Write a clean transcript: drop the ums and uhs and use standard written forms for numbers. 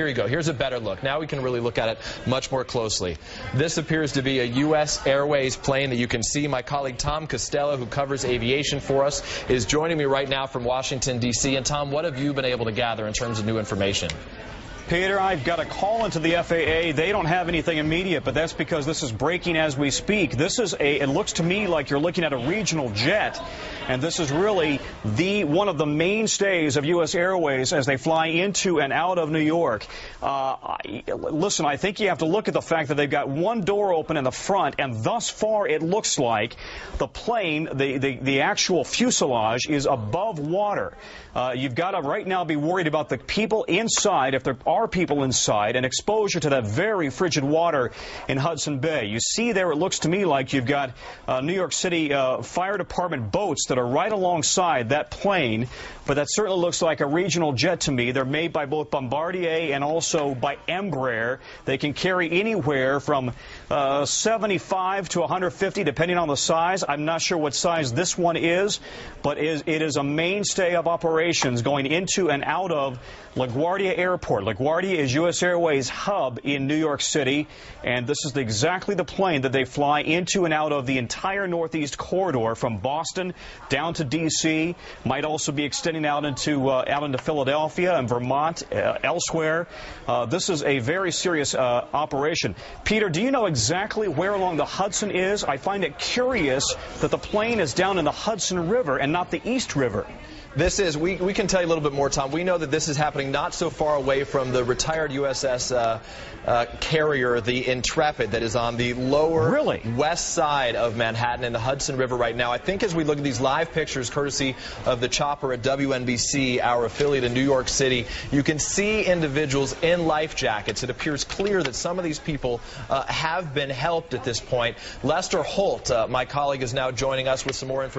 Here you go. Here's a better look. Now we can really look at it much more closely. This appears to be a U.S. Airways plane that you can see. My colleague Tom Costello, who covers aviation for us, is joining me right now from Washington, D.C. And Tom, what have you been able to gather in terms of new information? Peter, I've got a call into the FAA. They don't have anything immediate, but that's because this is breaking as we speak. It looks to me like you're looking at a regional jet, and this is really one of the mainstays of U.S. Airways as they fly into and out of New York. Listen, I think you have to look at the fact that they've got one door open in the front, and thus far it looks like the plane, the actual fuselage, is above water. You've got to right now be worried about the people inside, if there are people inside, and exposure to that very frigid water in Hudson Bay. You see there, it looks to me like you've got New York City Fire Department boats that are right alongside that plane, but that certainly looks like a regional jet to me. They're made by both Bombardier and also by Embraer. They can carry anywhere from 75 to 150, depending on the size. I'm not sure what size this one is, but it is a mainstay of operations going into and out of LaGuardia Airport. LaGuardia is U.S. Airways' hub in New York City, and this is exactly the plane that they fly into and out of the entire Northeast corridor from Boston down to D.C., might also be extending out into Philadelphia and Vermont, elsewhere. This is a very serious operation. Peter, do you know exactly where along the Hudson is? I find it curious that the plane is down in the Hudson River and not the East River. We can tell you a little bit more, Tom. We know that this is happening not so far away from the retired USS carrier, the Intrepid, that is on the lower west side of Manhattan in the Hudson River right now. I think as we look at these live pictures, courtesy of the chopper at WNBC, our affiliate in New York City, you can see individuals in life jackets. It appears clear that some of these people have been helped at this point. Lester Holt, my colleague, is now joining us with some more information.